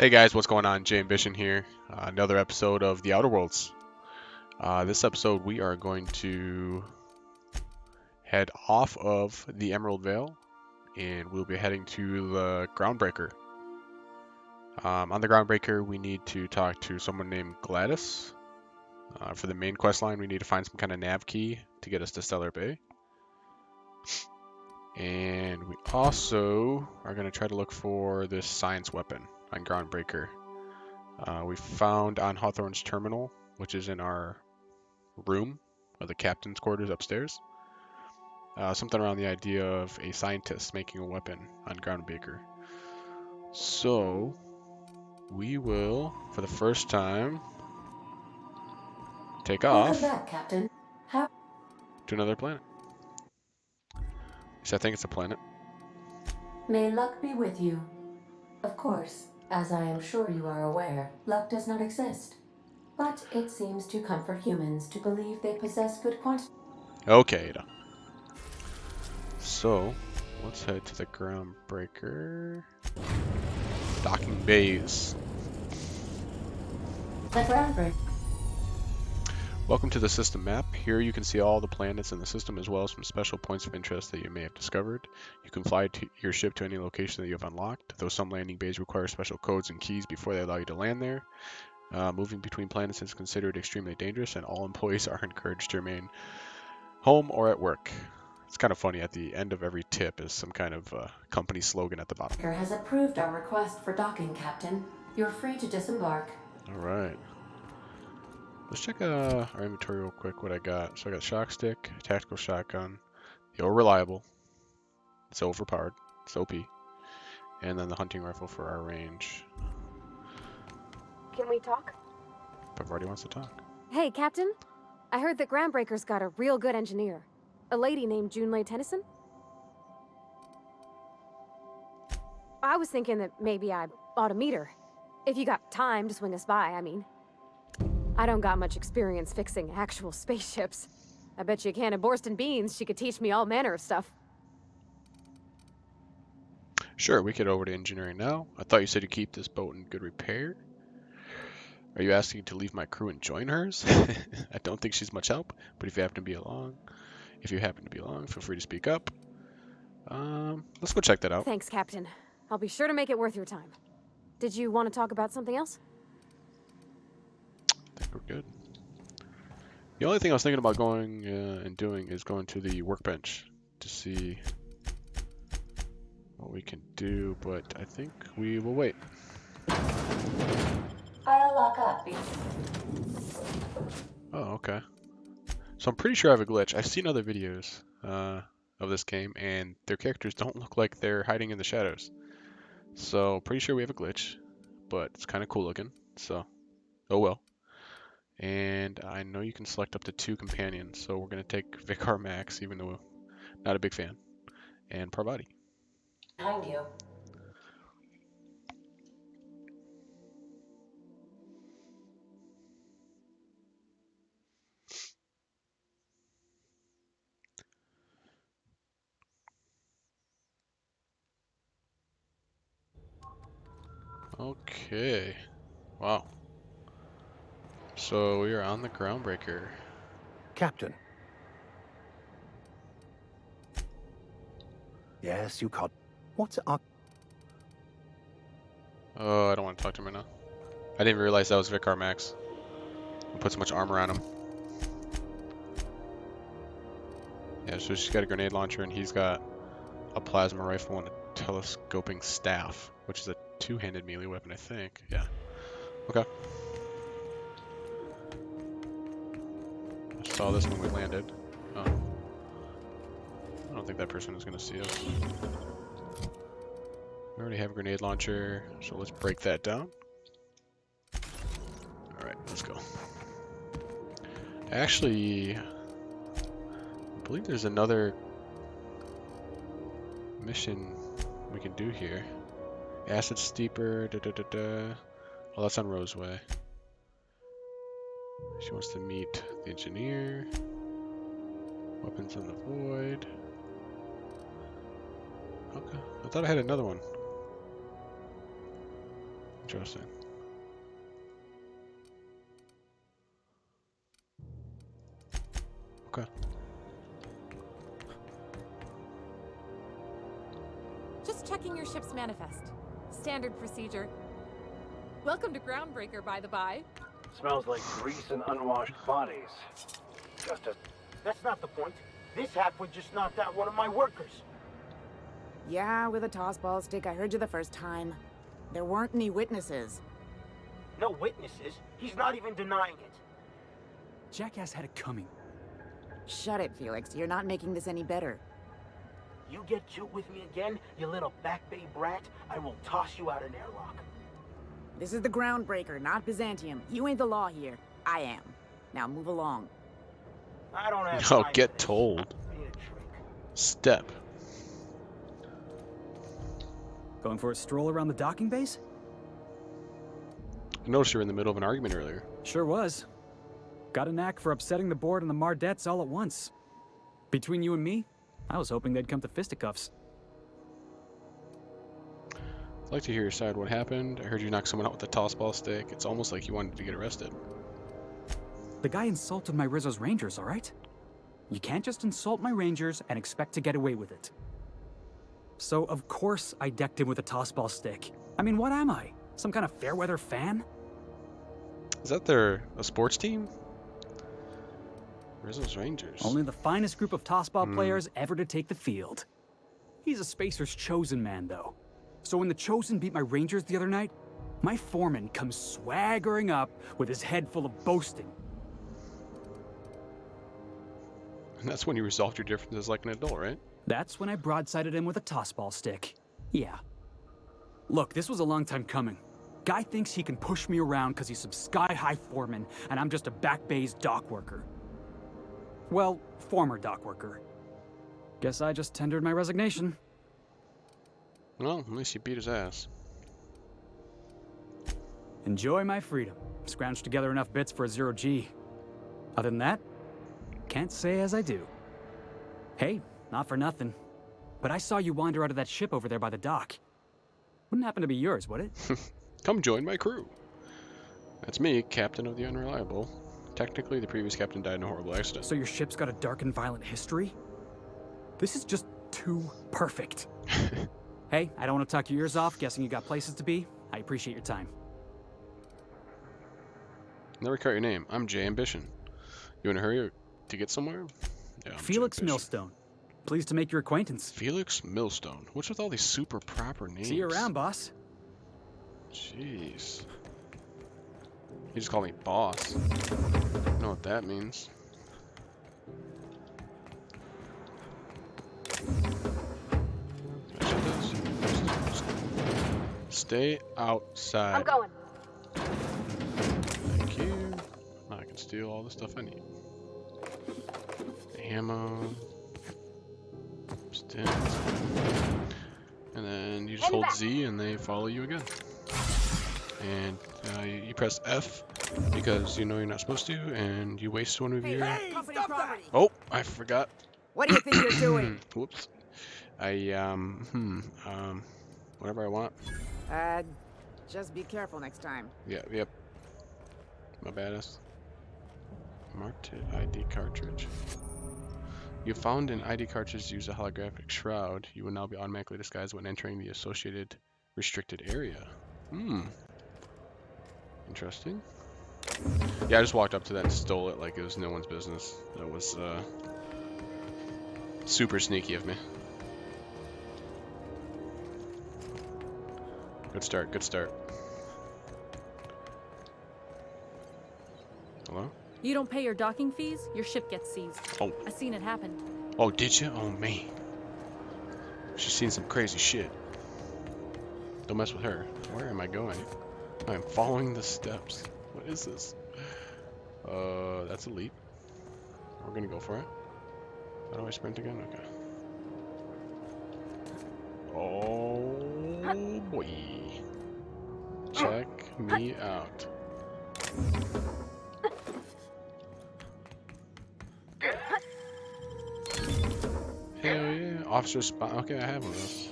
Hey guys, what's going on? Jay Ambition here. Another episode of The Outer Worlds. This episode we are going to head off of the Emerald Vale and we'll be heading to the Groundbreaker. On the Groundbreaker we need to talk to someone named Gladys. For the main quest line we need to find some kind of nav key to get us to Stellar Bay. And we also are going to try to look for this science weapon on Groundbreaker. We found on Hawthorne's terminal, which is in our room, or the captain's quarters upstairs, something around the idea of a scientist making a weapon on Groundbreaker. So, we will, for the first time, take Welcome off back, Captain. How to another planet. So I think it's a planet. may luck be with you. Of course, as I am sure you are aware, luck does not exist. But it seems to comfort humans to believe they possess good quantity. Okay, Ada. So, let's head to the Groundbreaker. Docking bays. The Groundbreaker. Welcome to the system map. Here you can see all the planets in the system as well as some special points of interest that you may have discovered. You can fly your ship to any location that you have unlocked, though some landing bays require special codes and keys before they allow you to land there. Moving between planets is considered extremely dangerous and all employees are encouraged to remain home or at work. It's kind of funny, at the end of every tip is some kind of company slogan at the bottom. Has approved our request for docking, Captain. You're free to disembark. Alright. Let's check our inventory real quick, what I got. So I got shock stick, tactical shotgun, the reliable, it's overpowered, it's OP, and then the hunting rifle for our range. Can we talk? Everybody wants to talk. Hey, Captain. I heard that Groundbreaker's got a real good engineer. A lady named Junlei Tennyson? I was thinking that maybe I ought to meet her. If you got time to swing us by, I mean. I don't got much experience fixing actual spaceships. I bet you a can of Borston beans she could teach me all manner of stuff. Sure, we could over to engineering now. I thought you said you keep this boat in good repair. Are you asking to leave my crew and join hers? I don't think she's much help, but if you happen to be along, feel free to speak up. Let's go check that out. Thanks, Captain. I'll be sure to make it worth your time. Did you want to talk about something else? I think we're good. The only thing I was thinking about going and doing is going to the workbench to see what we can do, but I think we will wait. I'll lock up. Oh, okay. So I'm pretty sure I have a glitch. I've seen other videos of this game, and their characters don't look like they're hiding in the shadows. So pretty sure we have a glitch, but it's kind of cool looking. So, oh well. And I know you can select up to 2 companions, so we're gonna take Vicar Max, even though not a big fan, and Parvati. Behind you. Okay. Wow. So we are on the Groundbreaker. Captain. Yes, you caught. What's our... Oh, I don't want to talk to him right now. I didn't realize that was Vicar Max. We put so much armor on him. Yeah, so she's got a grenade launcher and he's got a plasma rifle and a telescoping staff, which is a 2-handed melee weapon, I think. Yeah. Okay. I saw this when we landed. Oh. I don't think that person is going to see us. We already have a grenade launcher, so let's break that down. Alright, let's go. Actually, I believe there's another mission we can do here. Acid Steeper, Oh, that's on Roseway. She wants to meet the engineer. Weapons in the void. Okay, I thought I had another one. Interesting. Okay. Just checking your ship's manifest. Standard procedure. Welcome to Groundbreaker, by the by. Smells like grease and unwashed bodies. That's not the point. This halfwit just knocked out one of my workers. Yeah, with a tossball stick. I heard you the first time. There weren't any witnesses. No witnesses. He's not even denying it. Jackass had it coming. Shut it, Felix. You're not making this any better. You get cute with me again, you little back bay brat, I will toss you out an airlock. This is the Groundbreaker, not Byzantium. You ain't the law here. I am. Now move along. I don't have Oh, time get for this. told. Be a trick. Step. Going for a stroll around the docking base? I noticed you were in the middle of an argument earlier. Sure was. Got a knack for upsetting the board and the Mardettes all at once. Between you and me, I was hoping they'd come to fisticuffs. I'd like to hear your side. What happened? I heard you knock someone out with a tossball stick. It's almost like you wanted to get arrested. The guy insulted my Rizzo's Rangers, all right? You can't just insult my Rangers and expect to get away with it. So, of course, I decked him with a tossball stick. I mean, what am I? Some kind of fair-weather fan? Is that a sports team? Rizzo's Rangers. Only the finest group of tossball players ever to take the field. He's a Spacer's chosen man, though. So when the Chosen beat my Rangers the other night, my foreman comes swaggering up with his head full of boasting. And that's when you resolved your differences like an adult, right? That's when I broadsided him with a tossball stick. Yeah. Look, this was a long time coming. Guy thinks he can push me around because he's some sky-high foreman, and I'm just a back bay's dock worker. Well, former dock worker. Guess I just tendered my resignation. Well, at least you beat his ass. Enjoy my freedom. Scrounged together enough bits for a 0G. Other than that, can't say as I do. Hey, not for nothing, but I saw you wander out of that ship over there by the dock. Wouldn't happen to be yours, would it? Come join my crew. That's me, Captain of the Unreliable. Technically, the previous captain died in a horrible accident. So your ship's got a dark and violent history? This is just too perfect. Hey, I don't want to talk your ears off, guessing you got places to be. I appreciate your time. Never caught your name. I'm Jay Ambition. You in a hurry to get somewhere? Yeah, I'm Felix Jay Ambition. Millstone. Pleased to make your acquaintance. Felix Millstone. What's with all these super proper names? See you around, boss. Jeez. He just called me boss. I know what that means. Stay outside. I'm going. Thank you. I can steal all the stuff I need. Ammo. Stamps. And then you just hold Z and they follow you again. And you press F because you know you're not supposed to, and you waste one of your... Company property. Oh, I forgot. What do you think you're doing? Whoops. Whatever I want. Just be careful next time. Yeah, yep. My badass. Marked ID cartridge. You found an ID cartridge to use a holographic shroud. You will now be automatically disguised when entering the associated restricted area. Interesting. Yeah, I just walked up to that and stole it like it was no one's business. That was super sneaky of me. Good start, good start. Hello? You don't pay your docking fees, your ship gets seized. Oh. I seen it happen. Oh, did you? Oh, man. She's seen some crazy shit. Don't mess with her. Where am I going? I'm following the steps. What is this? That's a leap. We're gonna go for it. How do I sprint again? Okay. Oh, boy. Check me out. Hell yeah. Officer spot. Okay, I have one of those.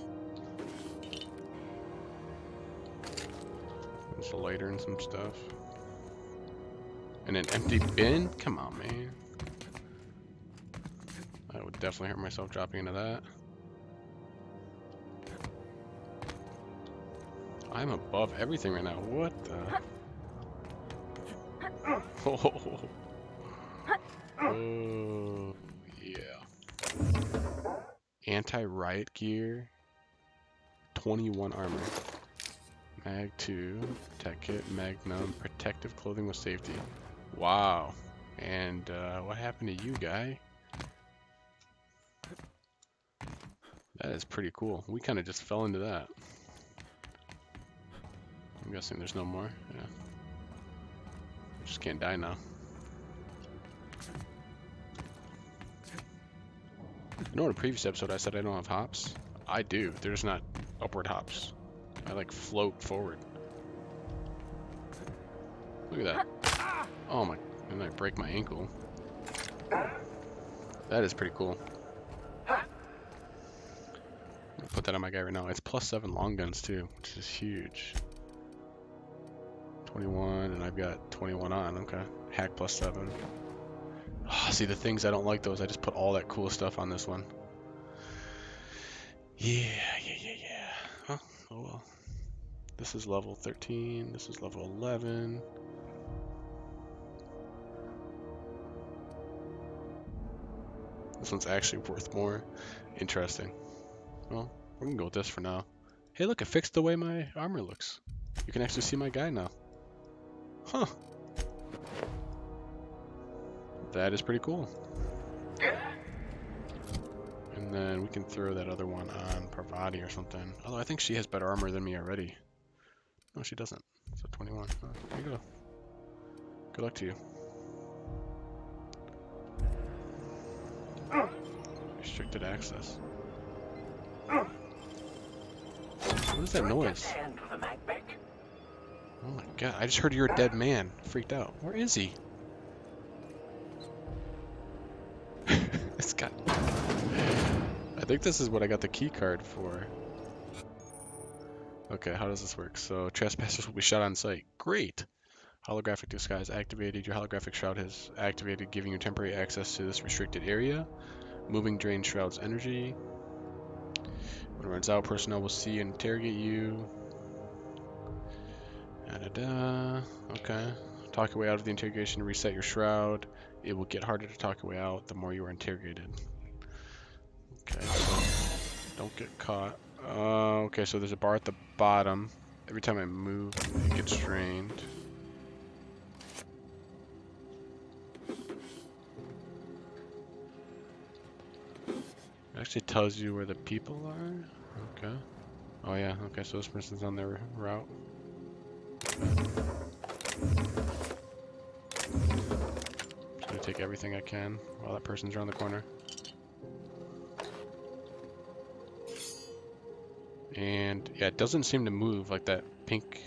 There's a lighter and some stuff. And an empty bin? Come on, man. I would definitely hurt myself dropping into that. I'm above everything right now. What the? Oh, yeah. Anti-riot gear. 21 armor. Mag 2. Tech kit. Magnum. Protective clothing with safety. Wow. And what happened to you, guy? That is pretty cool. We kind of just fell into that. I'm guessing there's no more. Yeah. Just can't die now. You know, in a previous episode I said I don't have hops? I do. There's not upward hops. I like float forward. Look at that. Oh my, and I break my ankle. That is pretty cool. I'll put that on my guy right now. It's +7 long guns too, which is huge. 21, and I've got 21 on. Okay. Hack +7. Oh, see, the things I don't like those, I just put all that cool stuff on this one. Yeah. Huh? Oh well. This is level 13. This is level 11. This one's actually worth more. Interesting. Well, we're gonna go with this for now. Hey, look, it fixed the way my armor looks. You can actually see my guy now. Huh. That is pretty cool. And then we can throw that other one on Parvati or something. Although I think she has better armor than me already. No, she doesn't. So 21. Oh, there you go. Good luck to you. Restricted access. What is that noise? Oh my god, I just heard you're a dead man. Freaked out. Where is he? It's got... I think this is what I got the key card for. Okay, how does this work? So, trespassers will be shot on sight. Great! Holographic disguise activated. Your holographic shroud has activated, giving you temporary access to this restricted area. Moving drain shroud's energy. When it runs out, personnel will see and interrogate you. Okay. Talk your way out of the interrogation. Reset your shroud. It will get harder to talk your way out the more you are interrogated. Okay, so don't get caught. Okay, so there's a bar at the bottom. Every time I move, it gets drained. It actually tells you where the people are. Okay. Oh yeah, okay, so this person's on their route. Just gonna take everything I can while that person's around the corner. And yeah, it doesn't seem to move like that pink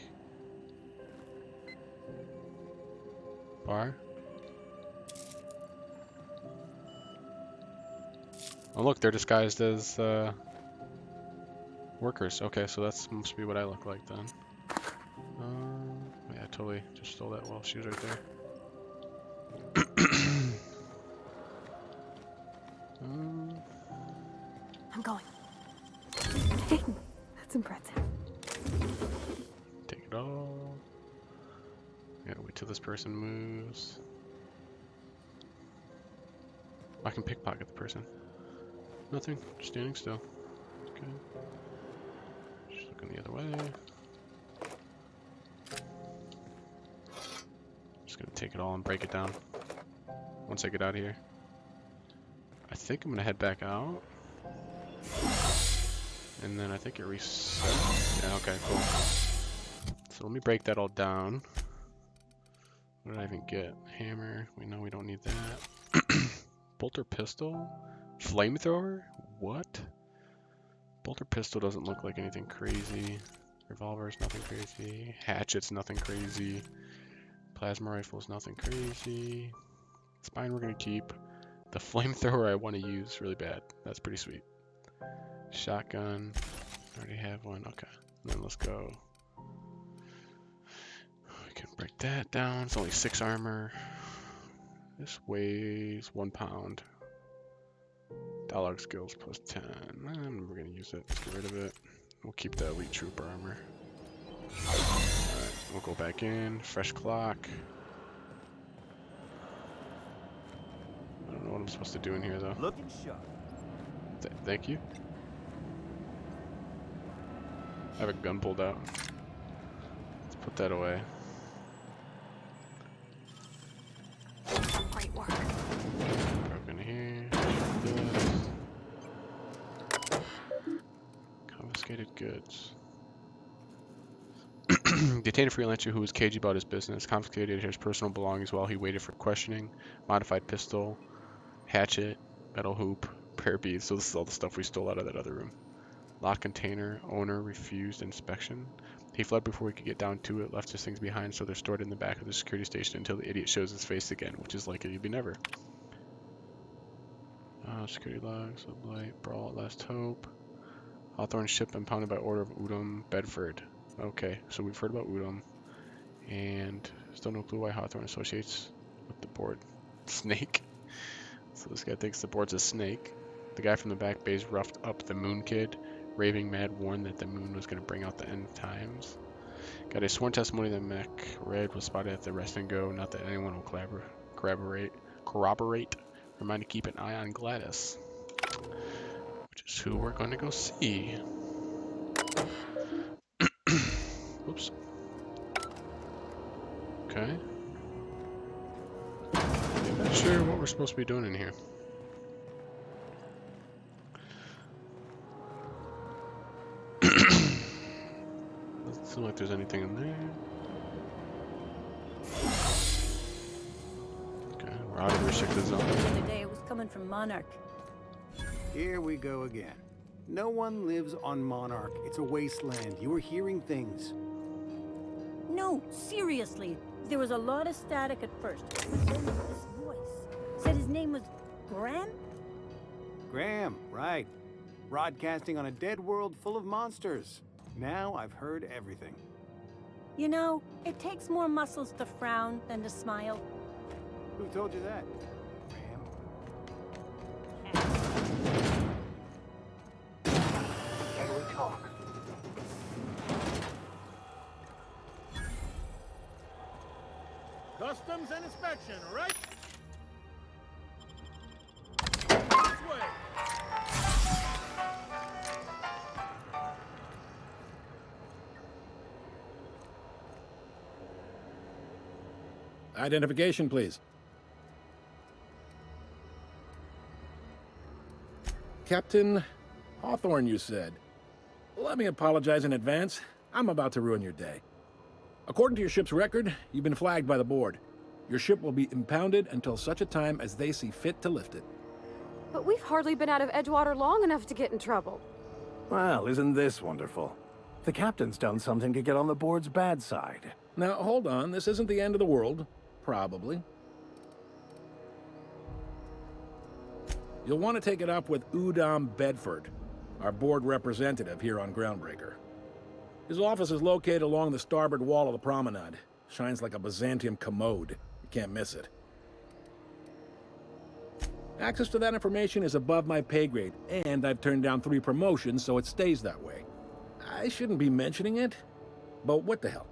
bar. Oh look, they're disguised as workers. Okay, so that must be what I look like then. Yeah, I totally just stole that while she was right there. I'm going. That's impressive. Take it all. Gotta wait till this person moves. I can pickpocket the person. Nothing, just standing still. Okay. Just looking the other way. Just gonna take it all and break it down once I get out of here. I think I'm gonna head back out. And then I think it resets. Yeah, okay, cool. So let me break that all down. What did I even get? Hammer. We know we don't need that. Bolter pistol? Flamethrower? What? Bolter pistol doesn't look like anything crazy. Revolver's nothing crazy. Hatchet's nothing crazy. Plasma rifle's nothing crazy. Spine we're gonna keep. The flamethrower I want to use really bad. That's pretty sweet. Shotgun. I already have one. Okay. And then let's go. that down. It's only 6 armor. This weighs 1 pound. Dialogue skills plus 10. We're gonna use it. Let's get rid of it. We'll keep the elite trooper armor. Alright, we'll go back in. Fresh clock. I don't know what I'm supposed to do in here though. Looking sharp. Thank you. I have a gun pulled out. Let's put that away. Great work. Broken here. Good. Confiscated goods. Detained a freelancer who was cagey about his business. Confiscated his personal belongings while he waited for questioning. Modified pistol. Hatchet. Metal hoop. Prayer beads. So this is all the stuff we stole out of that other room. Locked container. Owner refused inspection. He fled before we could get down to it. Left his things behind, so they're stored in the back of the security station until the idiot shows his face again, which is likely to be never. Security logs. Sublight. Brawl. Last hope. Hawthorne ship impounded by order of Udom Bedford. Okay, so we've heard about Udom. And still no clue why Hawthorne associates with the board. Snake. So this guy thinks the board's a snake. The guy from the back base roughed up the Moon Kid. Raving mad warned that the moon was going to bring out the end times. Got a sworn testimony that Mech Red was spotted at the rest and go. Not that anyone will corroborate. Remind to keep an eye on Gladys. Which is who we're going to go see. Oops. Okay. I'm not sure what we're supposed to be doing in here. Doesn't seem like there's anything in there. Okay, we're out of the restricted zone. The other day it was coming from Monarch. Here we go again. No one lives on Monarch. It's a wasteland. You were hearing things. No, seriously. There was a lot of static at first. But then this voice said his name was Graham? Graham, right. Broadcasting on a dead world full of monsters. Now I've heard everything. You know, it takes more muscles to frown than to smile. Who told you that? Graham? Can we talk? Customs and inspection, right? This way. Identification, please. Captain Hawthorne, you said. Let me apologize in advance. I'm about to ruin your day. According to your ship's record, you've been flagged by the board. Your ship will be impounded until such a time as they see fit to lift it. But we've hardly been out of Edgewater long enough to get in trouble. Well, isn't this wonderful? The captain's done something to get on the board's bad side. Now, hold on. This isn't the end of the world. Probably. You'll want to take it up with Udom Bedford, our board representative here on Groundbreaker. His office is located along the starboard wall of the promenade. Shines like a Byzantium commode. You can't miss it. Access to that information is above my pay grade, and I've turned down 3 promotions, so it stays that way. I shouldn't be mentioning it, but what the hell?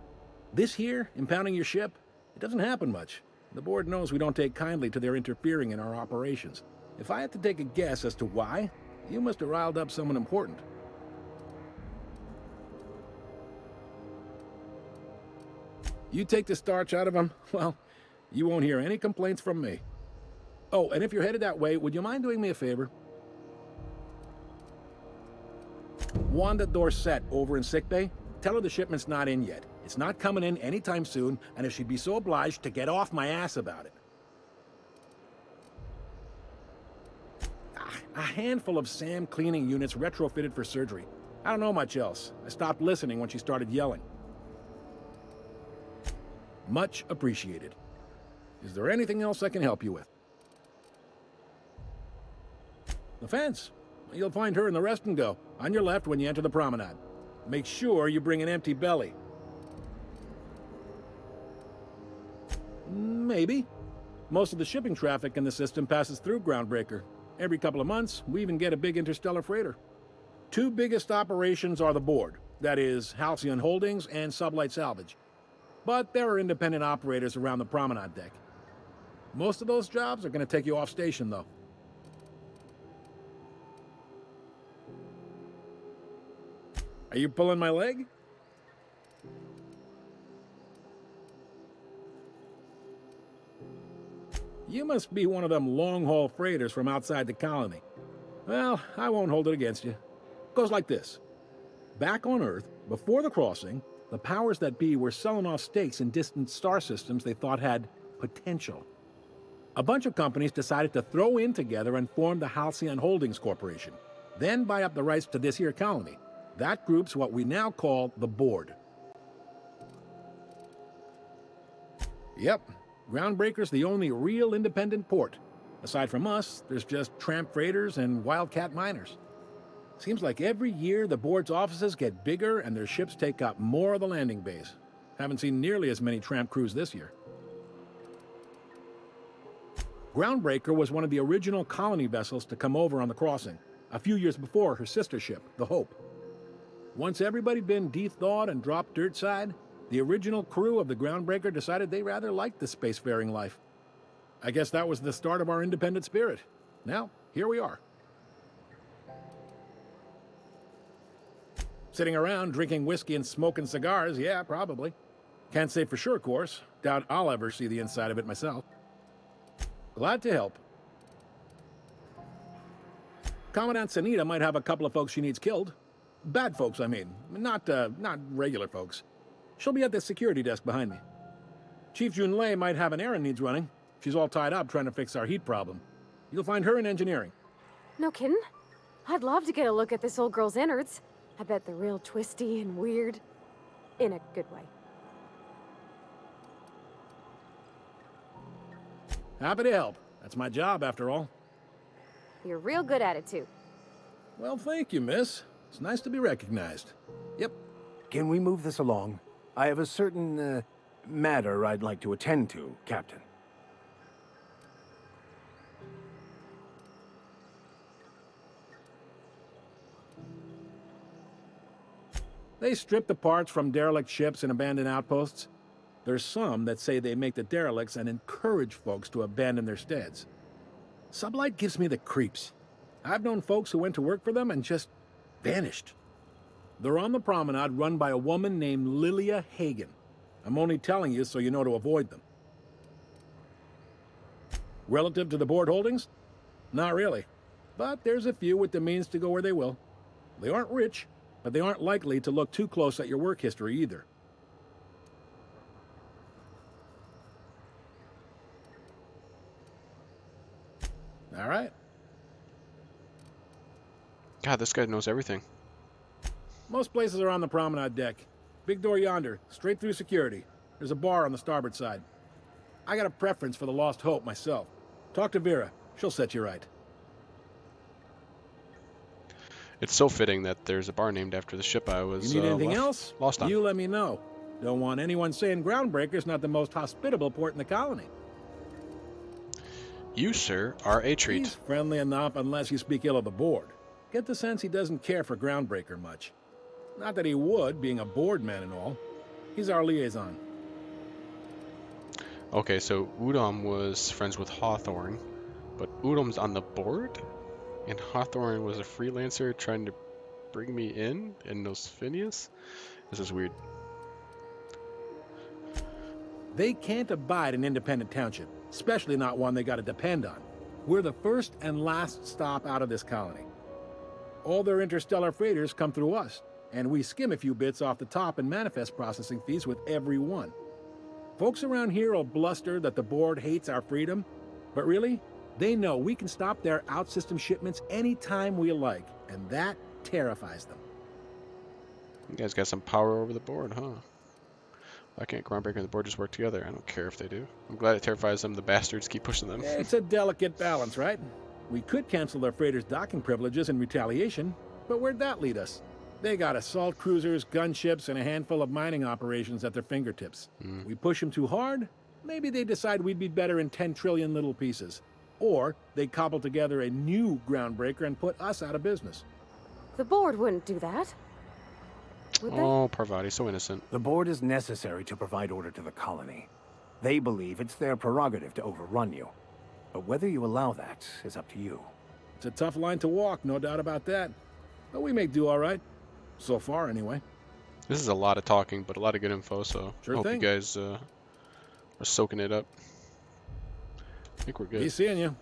This here, impounding your ship, it doesn't happen much. The board knows we don't take kindly to their interfering in our operations. If I had to take a guess as to why, you must have riled up someone important. You take the starch out of them, well, you won't hear any complaints from me. Oh, and if you're headed that way, would you mind doing me a favor? Wanda Dorset over in sickbay, tell her the shipment's not in yet. It's not coming in anytime soon, and if she'd be so obliged to get off my ass about it. A handful of SAM cleaning units retrofitted for surgery. I don't know much else. I stopped listening when she started yelling. Much appreciated. Is there anything else I can help you with? The fence. You'll find her in the rest and go, on your left when you enter the promenade. Make sure you bring an empty belly. maybe. Most of the shipping traffic in the system passes through Groundbreaker. Every couple of months, we even get a big interstellar freighter. Two biggest operations are the board, that is, Halcyon Holdings and Sublight Salvage. But there are independent operators around the promenade deck. Most of those jobs are going to take you off station, though. Are you pulling my leg? You must be one of them long-haul freighters from outside the colony. Well, I won't hold it against you. Goes like this. Back on Earth, before the crossing, the powers that be were selling off stakes in distant star systems they thought had potential. A bunch of companies decided to throw in together and form the Halcyon Holdings Corporation, then buy up the rights to this here colony. That group's what we now call the Board. Yep, Groundbreaker's the only real independent port. Aside from us, there's just tramp freighters and wildcat miners. Seems like every year the Board's offices get bigger and their ships take up more of the landing base. Haven't seen nearly as many tramp crews this year. Groundbreaker was one of the original colony vessels to come over on the crossing, a few years before her sister ship, the Hope. Once everybody'd been de-thawed and dropped dirt side, the original crew of the Groundbreaker decided they rather liked the spacefaring life. I guess that was the start of our independent spirit. Now, here we are. Sitting around drinking whiskey and smoking cigars, yeah, probably. Can't say for sure, of course. Doubt I'll ever see the inside of it myself. Glad to help. Commandant Sanita might have a couple of folks she needs killed. Bad folks, I mean. Not regular folks. She'll be at the security desk behind me. Chief Junlei might have an errand needs running. She's all tied up trying to fix our heat problem. You'll find her in engineering. No kidding? I'd love to get a look at this old girl's innards. I bet they're real twisty and weird. In a good way. Happy to help. That's my job, after all. You're real good at it, too. Well, thank you, miss. It's nice to be recognized. Yep. Can we move this along? I have a certain, matter I'd like to attend to, Captain. They strip the parts from derelict ships and abandoned outposts. There's some that say they make the derelicts and encourage folks to abandon their steads. Sublight gives me the creeps. I've known folks who went to work for them and just vanished. They're on the promenade run by a woman named Lilia Hagen. I'm only telling you so you know to avoid them. Relative to the Board holdings? Not really. But there's a few with the means to go where they will. They aren't rich, but they aren't likely to look too close at your work history either. All right. God, this guy knows everything. Most places are on the promenade deck. Big door yonder, straight through security. There's a bar on the starboard side. I got a preference for the Lost Hope myself. Talk to Vera. She'll set you right. It's so fitting that there's a bar named after the ship I was You need anything else? lost on. You let me know. Don't want anyone saying Groundbreaker's not the most hospitable port in the colony. You, sir, are a treat. He's friendly enough unless you speak ill of the Board. Get the sense he doesn't care for Groundbreaker much. Not that he would, being a Board man and all. He's our liaison. Okay, so Udom was friends with Hawthorne, but Udom's on the Board? And Hawthorne was a freelancer trying to bring me in and knows Phineas? This is weird. They can't abide an independent township, especially not one they gotta depend on. We're the first and last stop out of this colony. All their interstellar freighters come through us, and we skim a few bits off the top in manifest processing fees with every one. Folks around here will bluster that the Board hates our freedom, but really, they know we can stop their out-system shipments anytime we like, and that terrifies them. You guys got some power over the Board, huh? Why can't Groundbreaker and the Board just work together? I don't care if they do. I'm glad it terrifies them. The bastards keep pushing them. It's a delicate balance, right? We could cancel their freighters' docking privileges in retaliation, but where'd that lead us? They got assault cruisers, gunships, and a handful of mining operations at their fingertips. We push them too hard, Maybe they decide we'd be better in 10 trillion little pieces. Or they cobble together a new Groundbreaker and put us out of business. The board wouldn't do that. Would they? Oh, Parvati's so innocent. The board is necessary to provide order to the colony. They believe it's their prerogative to overrun you. But whether you allow that is up to you. It's a tough line to walk, no doubt about that. But we may do all right. So far, anyway. This is a lot of talking, but a lot of good info, so Sure I hope thing. you guys are soaking it up. I think we're good. Be seeing you.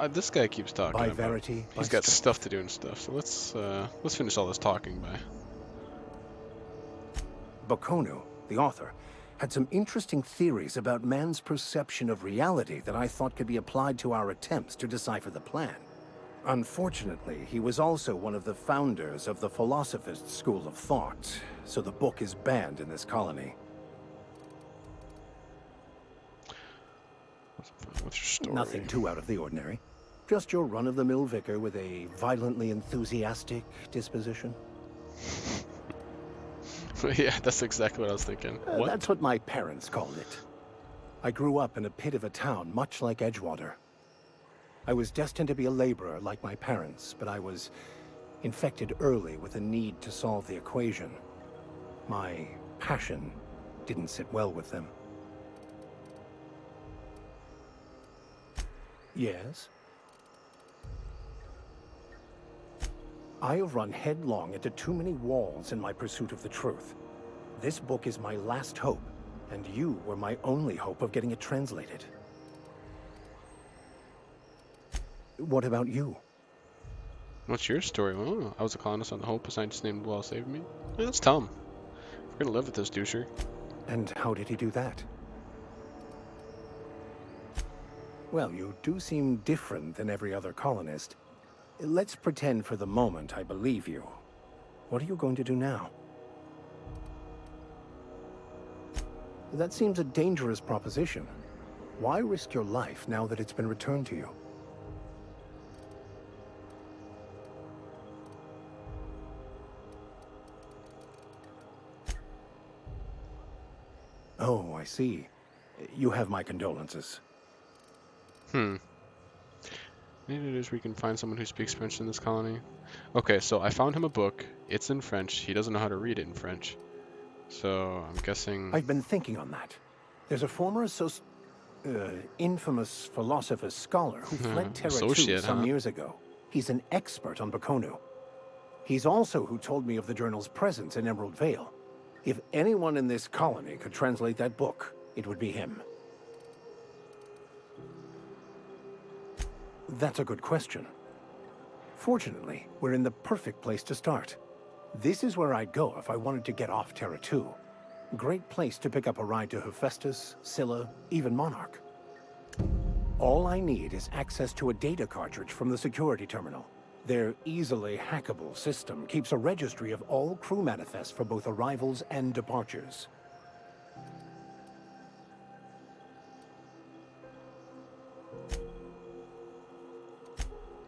This guy keeps talking. By about- verity, He's by got strength. stuff to do and stuff, so let's finish all this talking by. Bakonu, the author, had some interesting theories about man's perception of reality that I thought could be applied to our attempts to decipher the plan. Unfortunately, he was also one of the founders of the Philosophist School of Thought, so the book is banned in this colony. What's your story? Nothing too out of the ordinary. Just your run-of-the-mill vicar with a violently enthusiastic disposition. Yeah, that's exactly what I was thinking. What? That's what my parents called it. I grew up in a pit of a town much like Edgewater. I was destined to be a laborer like my parents, but I was infected early with a need to solve the equation. My passion didn't sit well with them. Yes? I have run headlong into too many walls in my pursuit of the truth. This book is my last hope, and you were my only hope of getting it translated. What about you? What's your story? Oh, I was a colonist on the Hope. A scientist named Well saved me. Yeah, let's tell him. We're gonna live with this doucher. And how did he do that? Well, you do seem different than every other colonist. Let's pretend for the moment I believe you. What are you going to do now? That seems a dangerous proposition. Why risk your life now that it's been returned to you? Oh, I see. You have my condolences. Maybe it is we can find someone who speaks French in this colony. Okay, so I found him a book. It's in French. He doesn't know how to read it in French. So I'm guessing... I've been thinking on that. There's a former infamous philosopher scholar who fled Terra 2 Associate, some huh? years ago. He's an expert on Bakonu. He's also who told me of the journal's presence in Emerald Vale. If anyone in this colony could translate that book, it would be him. That's a good question. Fortunately, we're in the perfect place to start. This is where I'd go if I wanted to get off Terra 2. Great place to pick up a ride to Hephaestus, Scylla, even Monarch. All I need is access to a data cartridge from the security terminal. Their easily hackable system keeps a registry of all crew manifests for both arrivals and departures.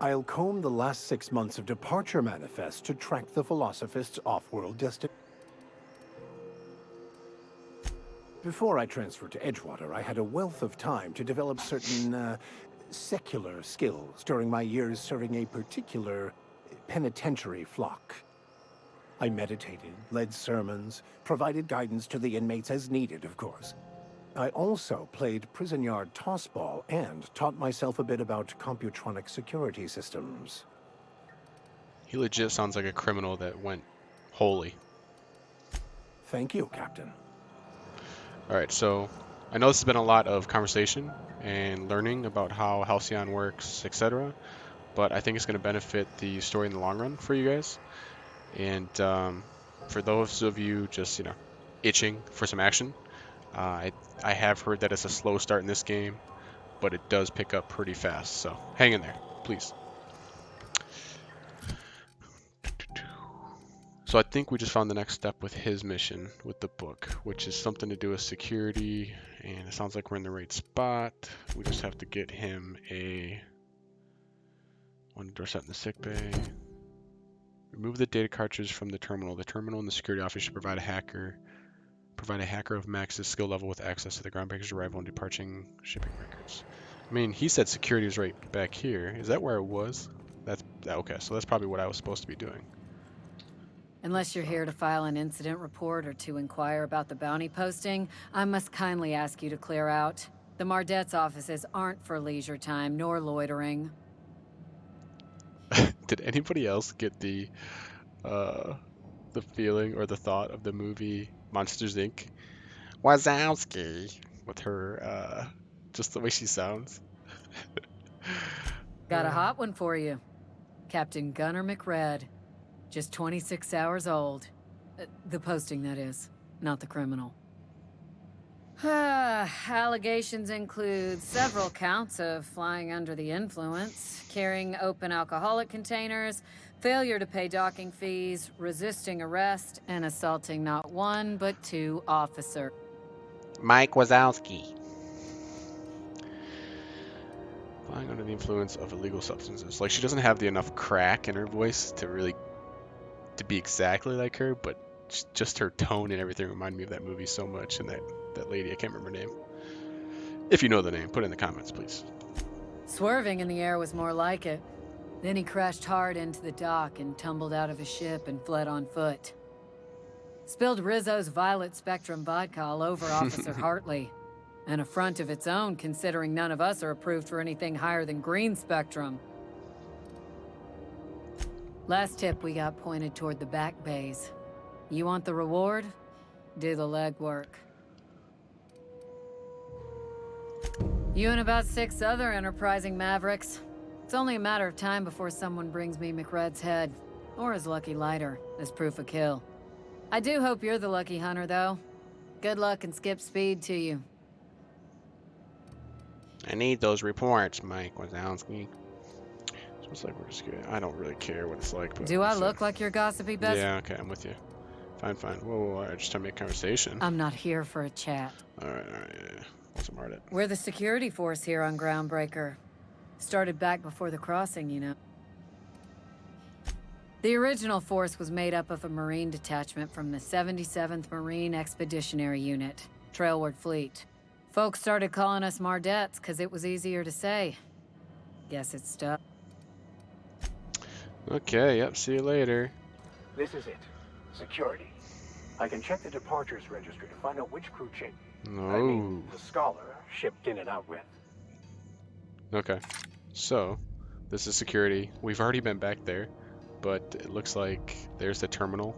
I'll comb the last 6 months of departure manifests to track the Philosophist's off-world destination. Before I transferred to Edgewater, I had a wealth of time to develop certain, secular skills during my years serving a particular penitentiary flock. I meditated, led sermons, provided guidance to the inmates as needed, of course. I also played prison yard tossball and taught myself a bit about computronic security systems. He legit sounds like a criminal that went holy. Thank you, Captain. Alright, so I know this has been a lot of conversation and learning about how Halcyon works, etc. But I think it's going to benefit the story in the long run for you guys. And for those of you just, itching for some action, I have heard that it's a slow start in this game, but it does pick up pretty fast. So hang in there, please. So I think we just found the next step with his mission with the book, which is something to do with security, and it sounds like we're in the right spot. We just have to get him one door set in the sick bay. Remove the data cartridge from the terminal. The terminal and the security office should provide a hacker Provide a hacker of max's skill level with access to the Groundbreaker's arrival and departing shipping records. I mean, he said security was right back here. Is that where it was? That's okay. So that's probably what I was supposed to be doing. Unless you're here to file an incident report or to inquire about the bounty posting, I must kindly ask you to clear out. The Mardet's offices aren't for leisure time nor loitering. Did anybody else get the feeling or the thought of the movie Monsters Inc? Wazowski with her just the way she sounds. Got a hot one for you. Captain Gunnar McRed. Just 26 hours old. The posting, that is, not the criminal. Allegations include several counts of flying under the influence, carrying open alcoholic containers, failure to pay docking fees, resisting arrest, and assaulting not one but two officers. Mike Wazowski. Flying under the influence of illegal substances. Like, she doesn't have enough crack in her voice to be exactly like her, but just her tone and everything reminded me of that movie so much, and that lady, I can't remember her name. If you know the name, put it in the comments, please. Swerving in the air was more like it. Then he crashed hard into the dock and tumbled out of his ship and fled on foot. Spilled Rizzo's Violet Spectrum vodka all over Officer Hartley. An affront of its own, considering none of us are approved for anything higher than green spectrum. Last tip we got pointed toward the back bays. You want the reward? Do the legwork. You and about 6 other enterprising mavericks. It's only a matter of time before someone brings me McRed's head, or his lucky lighter, as proof of kill. I do hope you're the lucky hunter, though. Good luck and skip speed to you. I need those reports, Mike Wazowski. So it's like we're just good. I don't really care what it's like. But do I look like your gossipy best? Yeah, okay, I'm with you. Fine. Whoa, I just trying to make conversation. I'm not here for a chat. All right, yeah. What's the matter? We're the security force here on Groundbreaker. Started back before the crossing, you know. The original force was made up of a Marine detachment from the 77th Marine Expeditionary Unit, Trailward Fleet. Folks started calling us Mardettes because it was easier to say. Guess it stuck. Okay, yep, see you later. This is it. Security. I can check the departures registry to find out which crew chick. No. I mean, the Scholar shipped in and out with. Okay, so this is security. We've already been back there, but it looks like there's the terminal.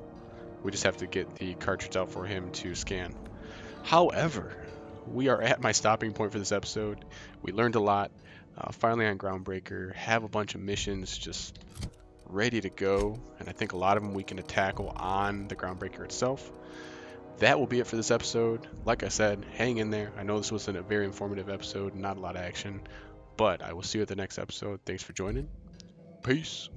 We just have to get the cartridge out for him to scan. However, we are at my stopping point for this episode. We learned a lot. Finally on Groundbreaker, have a bunch of missions just ready to go, and I think a lot of them we can tackle on the Groundbreaker itself. That will be it for this episode. Like I said, hang in there. I know this was a very informative episode, not a lot of action, but I will see you at the next episode. Thanks for joining. Peace.